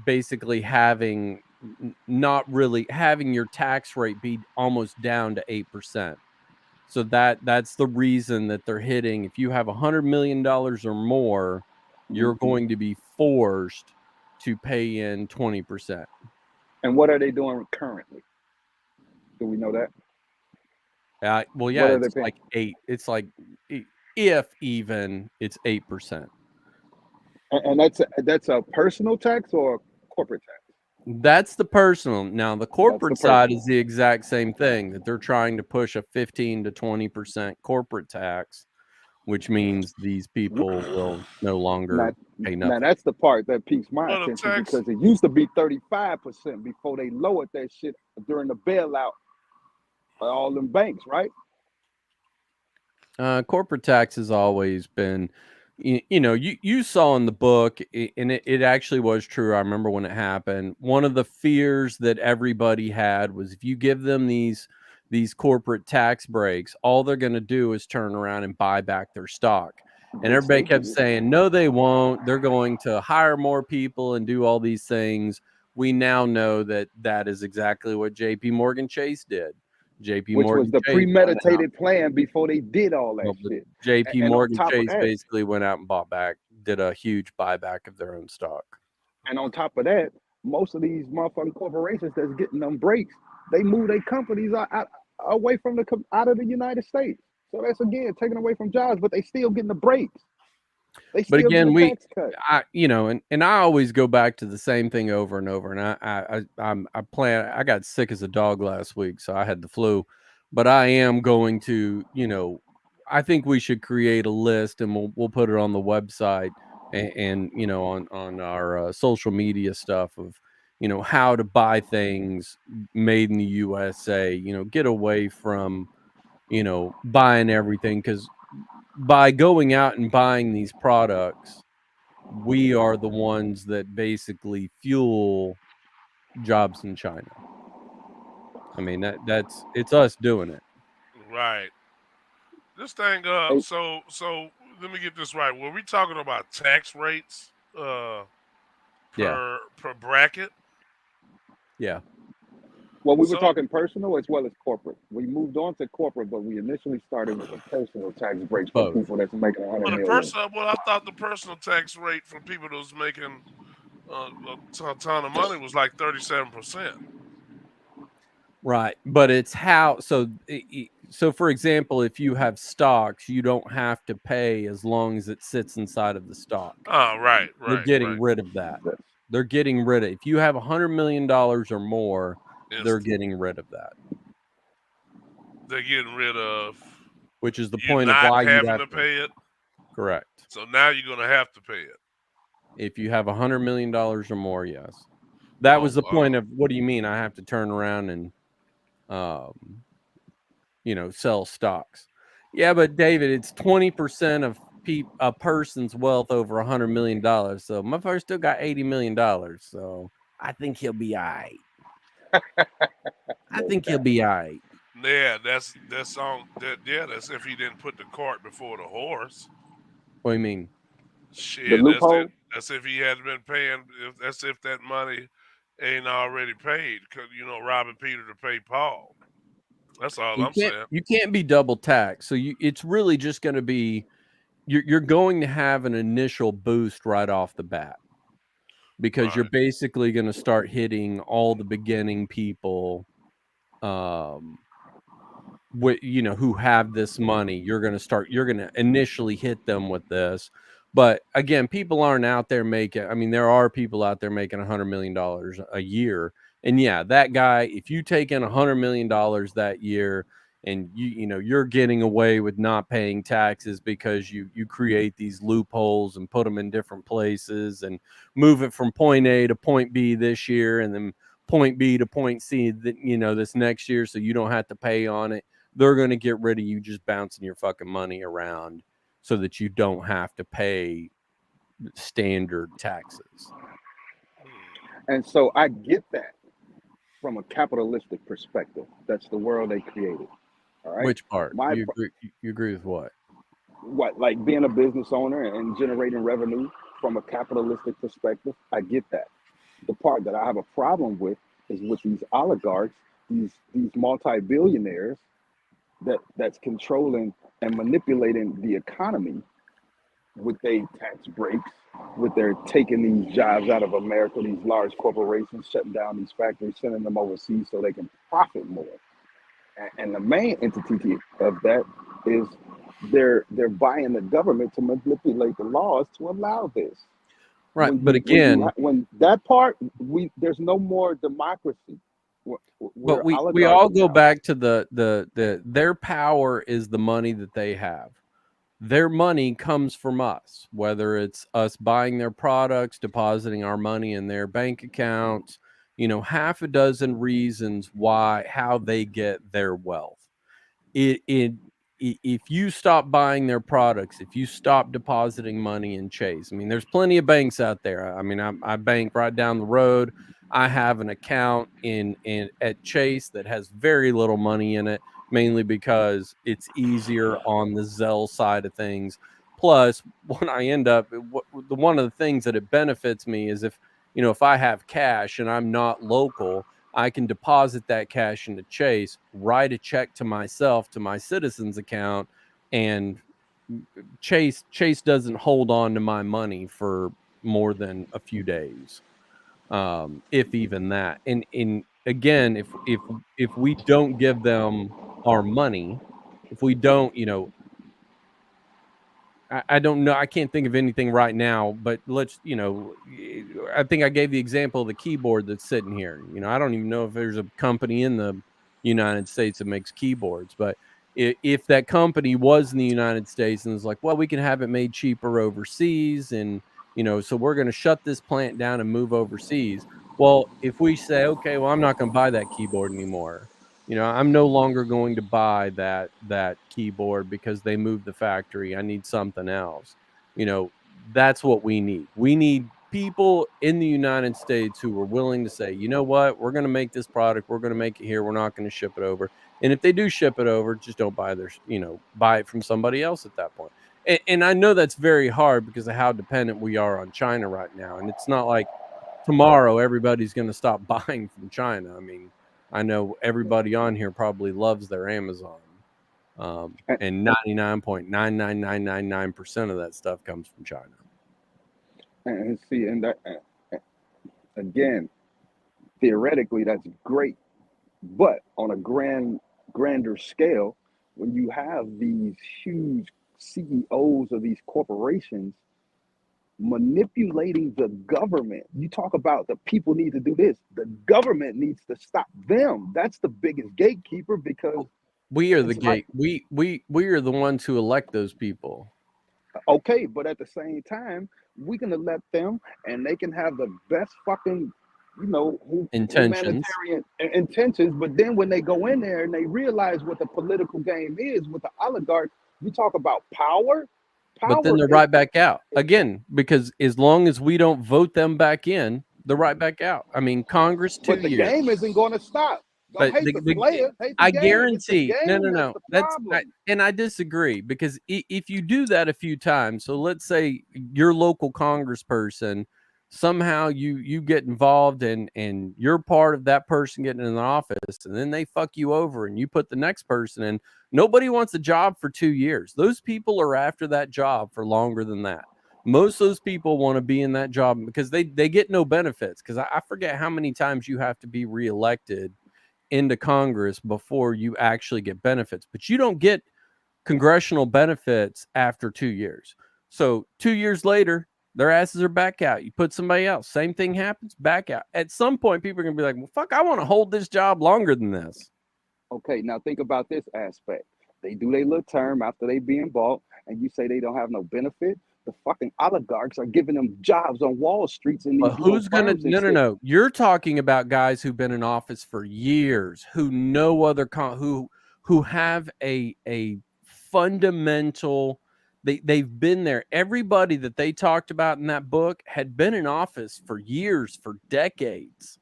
basically having your tax rate be almost down to 8%. So that's the reason that they're hitting. If you have $100 million or more, you're going to be forced to pay in 20%. And what are they doing currently? Do we know that? Well, yeah, it's like 8. It's like, if even, it's 8%. And that's a personal tax or a corporate tax? That's the personal. Now, the corporate side is the exact same thing, that they're trying to push a 15 to 20% corporate tax, which means these people will no longer pay nothing. Now, that's the part that piques my attention, because it used to be 35% before they lowered that shit during the bailout of all them banks, right? Corporate tax has always been, you saw in the book, and it actually was true. I remember when it happened. One of the fears that everybody had was, if you give them these corporate tax breaks, all they're going to do is turn around and buy back their stock. And everybody kept saying, no, they won't. They're going to hire more people and do all these things. We now know that that is exactly what JP Morgan Chase did. Which was the premeditated plan before they did all that shit. JP Morgan Chase basically went out and did a huge buyback of their own stock. And on top of that, most of these motherfucking corporations that's getting them breaks, they move their companies away from out of the United States. So that's again taken away from jobs, but they still getting the breaks. But again, and I always go back to the same thing over and over. And I got sick as a dog last week, so I had the flu. But I am going to, I think we should create a list, and we'll put it on the website and on our social media stuff of, how to buy things made in the USA, get away from, buying everything, because by going out and buying these products, we are the ones that basically fuel jobs in China. I mean, it's us doing it. Right. This thing, Hey, so let me get this right. Were we talking about tax rates Yeah. per bracket? Yeah. well, we were So talking personal as well as corporate. We moved on to corporate, but we initially started with the personal tax breaks for Both. people that's making 100 well, million. I thought the personal tax rate for people that was making a ton of money was like 37%. Right. But it's how, so for example, if you have stocks, you don't have to pay as long as it sits inside of the stock. Oh, right, They're right, getting right. rid of that. Yes. They're getting rid of, if you have $100 million or more, they're Instant. getting rid of that, They're getting rid of which is the you point of not why you'd having have to to. pay it. Correct. So now you're gonna have to pay it. If you have $100 million or more, yes. That was Oh the point wow. of, what do you mean I have to turn around and, sell stocks? Yeah, but David, it's 20% of a person's wealth over $100 million. So my first still got $80 million. So I think he'll be all right. I No think he'll cap. be all right. Yeah, that's on that. Yeah, that's if he didn't put the cart before the horse. What do you mean? The Shit, that's it. loophole, That's if he hadn't been paying. That's if that money ain't already paid. Cause robbing Peter to pay Paul. That's all I'm saying. You can't be double taxed. So it's really just going to be, you're going to have an initial boost right off the bat, because you're Right. basically going to start hitting all the beginning people, who have this money. You're going to initially hit them with this. But again, people aren't out there making, I mean, there are people out there making $100 million a year. And yeah, that guy, if you take in $100 million that year, and you're getting away with not paying taxes because you create these loopholes and put them in different places and move it from point A to point B this year, and then point B to point C this next year, so you don't have to pay on it. They're going to get rid of you just bouncing your fucking money around so that you don't have to pay standard taxes. and so I get that from a capitalistic perspective. That's the world they created. All right. Which part? My You agree with what? what like being a business owner and generating revenue from a capitalistic perspective, I get that. The part that I have a problem with is with these oligarchs, these multi-billionaires that's controlling and manipulating the economy with their tax breaks, with their taking these jobs out of America, these large corporations shutting down these factories, sending them overseas so they can profit more. And the main entity of that is they're buying the government to manipulate the laws to allow this. Right, but again, When that part, we there's no more democracy. but We're we oligarchs all go now. back to the their power is the money that they have. Their money comes from us, whether it's us buying their products, depositing our money in their bank accounts, half a dozen reasons how they get their wealth. If you stop buying their products, if you stop depositing money in Chase, I mean, there's plenty of banks out there. I mean, I bank right down the road. I have an account in at Chase that has very little money in it, mainly because it's easier on the Zelle side of things. Plus, when I end up, one of the things that it benefits me is if I have cash and I'm not local, I can deposit that cash into Chase, write a check to myself, to my Citizens account, and Chase doesn't hold on to my money for more than a few days, if even that. And again, if we don't give them our money, if we don't, I don't know. I can't think of anything right now, but I think I gave the example of the keyboard that's sitting here. I don't even know if there's a company in the United States that makes keyboards, but if that company was in the United States and was like, well, we can have it made cheaper overseas, and so we're going to shut this plant down and move overseas. Well, if we say, okay, well, I'm not going to buy that keyboard anymore. I'm no longer going to buy that keyboard because they moved the factory. I need something else. That's what we need. We need people in the United States who are willing to say, you know what, we're going to make this product. We're going to make it here. We're not going to ship it over. And if they do ship it over, just don't buy buy it from somebody else at that point. And I know that's very hard because of how dependent we are on China right now. And it's not like tomorrow everybody's going to stop buying from China. I mean, I know everybody on here probably loves their Amazon. And 99.99999% of that stuff comes from China. And see, and that again, theoretically, that's great, but on a grander scale, when you have these huge CEOs of these corporations manipulating the government, you talk about the people need to do this. The government needs to stop them. That's the biggest gatekeeper because we are the it's like, gate. We are the ones who elect those people. okay, but at the same time, we can elect them, and they can have the best fucking, Intentions. humanitarian intentions. But then when they go in there and they realize what the political game is with the oligarchs, you talk about power. But then they're right back out again, because as long as we don't vote them back in, they're right back out. I mean, Congress 2 years. But the game isn't going to stop. But I guarantee, no. And I disagree, because if you do that a few times, so let's say your local congressperson, somehow you get involved and you're part of that person getting in the office, and then they fuck you over and you put the next person in. Nobody wants a job for 2 years. Those people are after that job for longer than that. Most of those people want to be in that job because they get no benefits, because I forget how many times you have to be reelected into Congress before you actually get benefits, but you don't get congressional benefits after 2 years. So 2 years later, their asses are back out. You put somebody else, same thing happens, back out. At some point, people are going to be like, well, fuck, I want to hold this job longer than this. Okay, now think about this aspect. They do their little term after they being bought, and you say they don't have no benefit. The fucking oligarchs are giving them jobs on Wall Street. But who's gonna? No. You're talking about guys who've been in office for years, who know other who have a fundamental. They've been there. Everybody that they talked about in that book had been in office for years, for decades.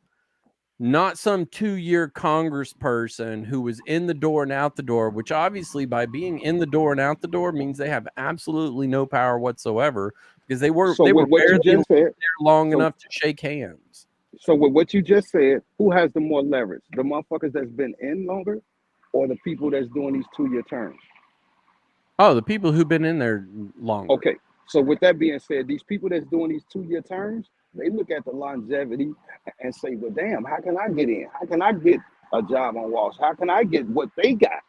Not some 2-year congressperson who was in the door and out the door, which obviously by being in the door and out the door means they have absolutely no power whatsoever, because they were there long enough to shake hands. So with what you just said, who has the more leverage? The motherfuckers that's been in longer, or the people that's doing these 2-year terms? Oh, the people who've been in there longer. Okay. So with that being said, these people that's doing these 2-year terms, they look at the longevity and say, well, damn, how can I get in? How can I get a job on Wall Street? How can I get what they got?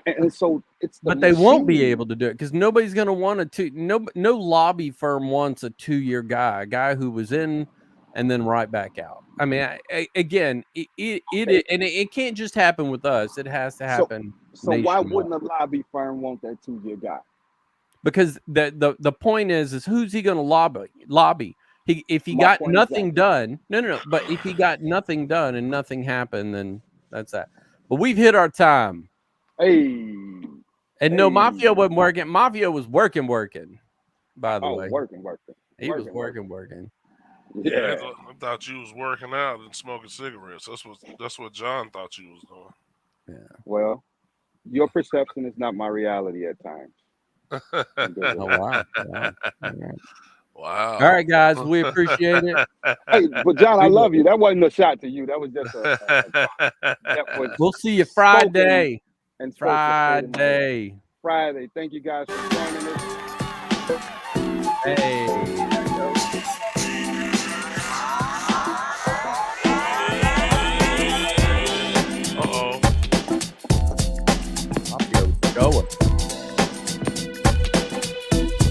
And so it's but they won't be able to do it, because nobody's going to want no lobby firm wants a 2-year guy, a guy who was in and then right back out. I mean, again, it can't just happen with us. It has to happen. So why wouldn't a lobby firm want that 2-year guy? Because the point is who's he going to lobby? If he got nothing done, no. But if he got nothing done and nothing happened, then that's that. But we've hit our time. No, Mafia wasn't working. Mafia was working. By the way, working. He was working. Yeah, I thought you was working out and smoking cigarettes. That's what John thought you was doing. Yeah. Well, your perception is not my reality at times. Oh, wow. Wow. All right, guys, we appreciate it. Hey, but John, I love you. That wasn't a shot to you. That was just we'll see you Friday. Friday. Thank you guys for joining us. Hey. Uh-oh. Going.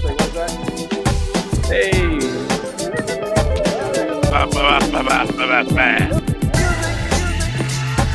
Say what's that? Hey. Bye.